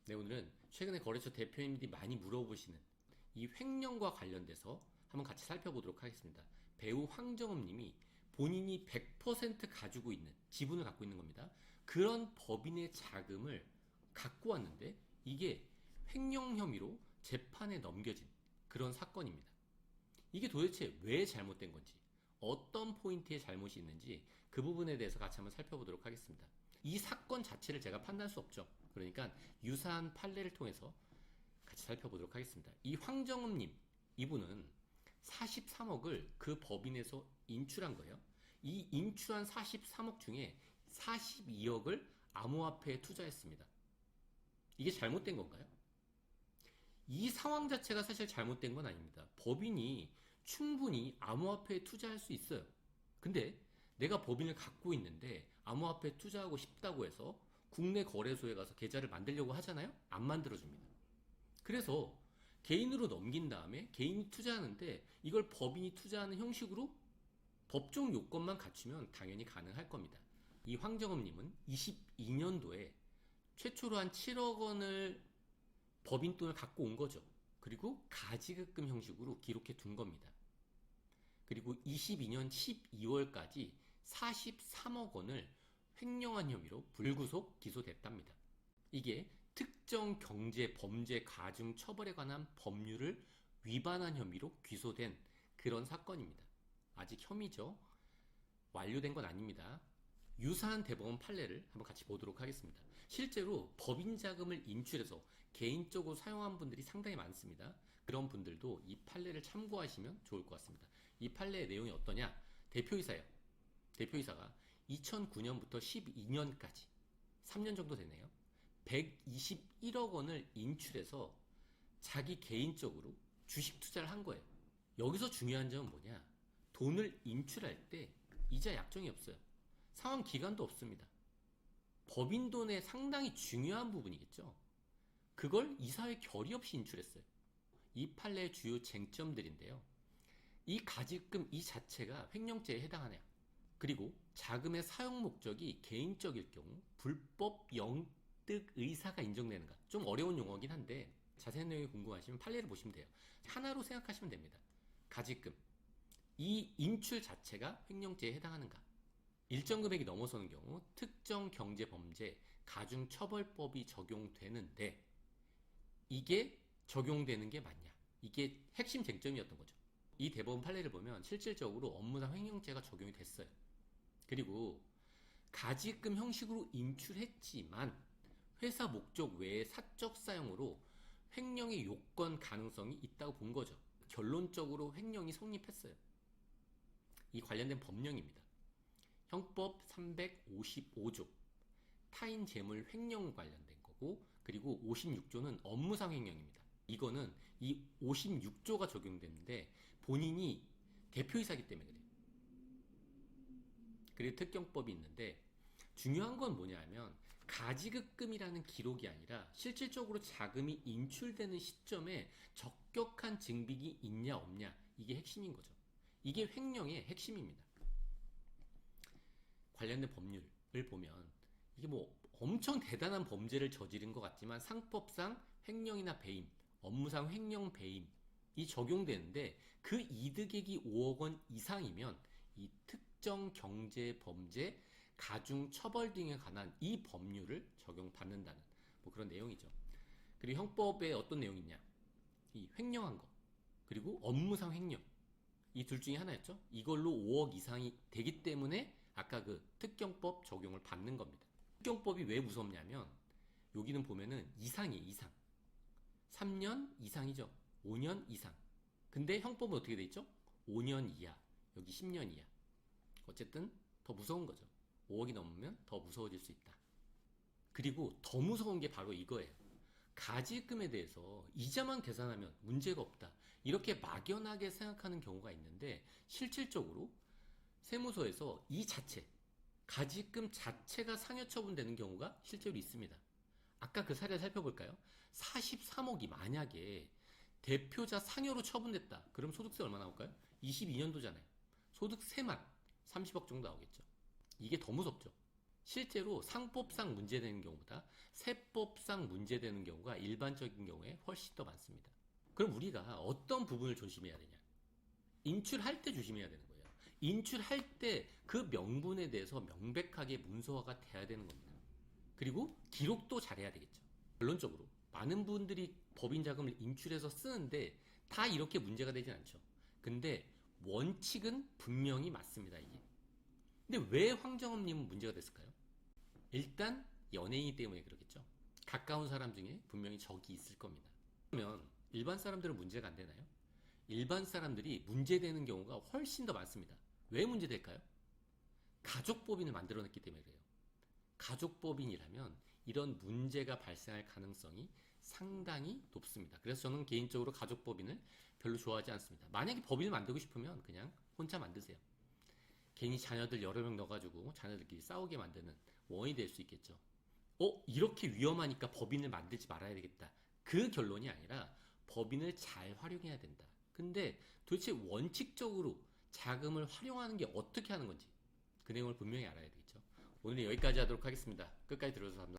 네, 오늘은 최근에 거래처 대표님들이 많이 물어보시는 이 횡령과 관련돼서 한번 같이 살펴보도록 하겠습니다. 배우 황정음 님이 본인이 100% 가지고 있는 지분을 갖고 있는 겁니다. 그런 법인의 자금을 갖고 왔는데 이게 횡령 혐의로 재판에 넘겨진 그런 사건입니다. 이게 도대체 왜 잘못된 건지, 어떤 포인트에 잘못이 있는지 그 부분에 대해서 같이 한번 살펴보도록 하겠습니다. 이 사건 자체를 제가 판단할 수 없죠. 그러니까 유사한 판례를 통해서 같이 살펴보도록 하겠습니다. 이 황정음님, 이분은 43억을 그 법인에서 인출한 거예요. 이 인출한 43억 중에 42억을 암호화폐에 투자했습니다. 이게 잘못된 건가요? 이 상황 자체가 사실 잘못된 건 아닙니다. 법인이 충분히 암호화폐에 투자할 수 있어요. 근데 내가 법인을 갖고 있는데 암호화폐에 투자하고 싶다고 해서 국내 거래소에 가서 계좌를 만들려고 하잖아요? 안 만들어줍니다. 그래서 개인으로 넘긴 다음에 개인이 투자하는데 이걸 법인이 투자하는 형식으로 법정 요건만 갖추면 당연히 가능할 겁니다. 이 황정음님은 22년도에 최초로 한 7억 원을 법인 돈을 갖고 온 거죠. 그리고 가지급금 형식으로 기록해 둔 겁니다. 그리고 22년 12월까지 43억 원을 횡령한 혐의로 불구속 기소됐답니다. 이게 특정 경제 범죄 가중 처벌에 관한 법률을 위반한 혐의로 기소된 그런 사건입니다. 아직 혐의죠. 완료된 건 아닙니다. 유사한 대법원 판례를 한번 같이 보도록 하겠습니다. 실제로 법인 자금을 인출해서 개인적으로 사용한 분들이 상당히 많습니다. 그런 분들도 이 판례를 참고하시면 좋을 것 같습니다. 이 판례의 내용이 어떠냐? 대표이사예요. 대표이사가 2009년부터 12년까지 3년 정도 되네요. 121억 원을 인출해서 자기 개인적으로 주식 투자를 한 거예요. 여기서 중요한 점은 뭐냐? 돈을 인출할 때 이자 약정이 없어요. 상환 기간도 없습니다. 법인 돈의 상당히 중요한 부분이겠죠. 그걸 이사회 결의 없이 인출했어요. 이 판례의 주요 쟁점들인데요. 이 가지금 이 자체가 횡령죄에 해당하냐? 그리고 자금의 사용 목적이 개인적일 경우 불법 영득 의사가 인정되는가? 좀 어려운 용어긴 한데 자세한 내용이 궁금하시면 판례를 보시면 돼요. 하나로 생각하시면 됩니다. 가지금. 이 인출 자체가 횡령죄에 해당하는가? 일정 금액이 넘어서는 경우 특정 경제범죄 가중처벌법이 적용되는데 이게 적용되는 게 맞냐? 이게 핵심 쟁점이었던 거죠. 이 대법원 판례를 보면 실질적으로 업무상 횡령죄가 적용이 됐어요. 그리고 가지금 형식으로 인출했지만 회사 목적 외의 사적 사용으로 횡령의 요건 가능성이 있다고 본 거죠. 결론적으로 횡령이 성립했어요. 이 관련된 법령입니다. 형법 355조 타인 재물 횡령 관련된 거고, 그리고 56조는 업무상 횡령입니다. 이거는 이 56조가 적용되는데 본인이 대표이사기 때문에 그래요. 그리고 특경법이 있는데 중요한 건 뭐냐 하면 가지급금이라는 기록이 아니라 실질적으로 자금이 인출되는 시점에 적격한 증빙이 있냐 없냐, 이게 핵심인 거죠. 이게 횡령의 핵심입니다. 관련된 법률을 보면 이게 뭐 엄청 대단한 범죄를 저지른 것 같지만 상법상 횡령이나 배임, 업무상 횡령 배임이 적용되는데 그 이득액이 5억 원 이상이면 이 특정 경제 범죄 가중 처벌 등에 관한 이 법률을 적용받는다는 뭐 그런 내용이죠. 그리고 형법에 어떤 내용이 있냐? 이 횡령한 거, 그리고 업무상 횡령, 이 둘 중에 하나였죠. 이걸로 5억 이상이 되기 때문에 아까 그 특경법 적용을 받는 겁니다. 특경법이 왜 무섭냐면 여기는 보면은 이상이에요. 이상 3년 이상이죠. 5년 이상. 근데 형법은 어떻게 돼 있죠? 5년 이하, 여기 10년 이하. 어쨌든 더 무서운 거죠. 5억이 넘으면 더 무서워질 수 있다. 그리고 더 무서운 게 바로 이거예요. 가지금에 대해서 이자만 계산하면 문제가 없다, 이렇게 막연하게 생각하는 경우가 있는데 실질적으로 세무서에서 이 자체, 가지금 자체가 상여 처분되는 경우가 실제로 있습니다. 아까 그 사례를 살펴볼까요? 43억이 만약에 대표자 상여로 처분됐다. 그럼 소득세 얼마 나올까요? 22년도잖아요. 소득세만 30억 정도 나오겠죠. 이게 더 무섭죠. 실제로 상법상 문제되는 경우보다 세법상 문제되는 경우가 일반적인 경우에 훨씬 더 많습니다. 그럼 우리가 어떤 부분을 조심해야 되냐? 인출할 때 조심해야 되는 거예요. 인출할 때 그 명분에 대해서 명백하게 문서화가 돼야 되는 겁니다. 그리고 기록도 잘해야 되겠죠. 결론적으로 많은 분들이 법인 자금을 인출해서 쓰는데 다 이렇게 문제가 되진 않죠. 근데 원칙은 분명히 맞습니다, 이게. 근데 왜 황정음님은 문제가 됐을까요? 일단 연예인이기 때문에 그러겠죠. 가까운 사람 중에 분명히 적이 있을 겁니다. 그러면 일반 사람들은 문제가 안 되나요? 일반 사람들이 문제되는 경우가 훨씬 더 많습니다. 왜 문제될까요? 가족법인을 만들어냈기 때문에 그래요. 가족법인이라면 이런 문제가 발생할 가능성이 상당히 높습니다. 그래서 저는 개인적으로 가족법인을 별로 좋아하지 않습니다. 만약에 법인을 만들고 싶으면 그냥 혼자 만드세요. 괜히 자녀들 여러 명 넣어가지고 자녀들끼리 싸우게 만드는 원인이 될 수 있겠죠. 이렇게 위험하니까 법인을 만들지 말아야 되겠다. 그 결론이 아니라 법인을 잘 활용해야 된다. 근데 도대체 원칙적으로 자금을 활용하는 게 어떻게 하는 건지 그 내용을 분명히 알아야 되겠죠. 오늘 여기까지 하도록 하겠습니다. 끝까지 들어주셔서 감사합니다.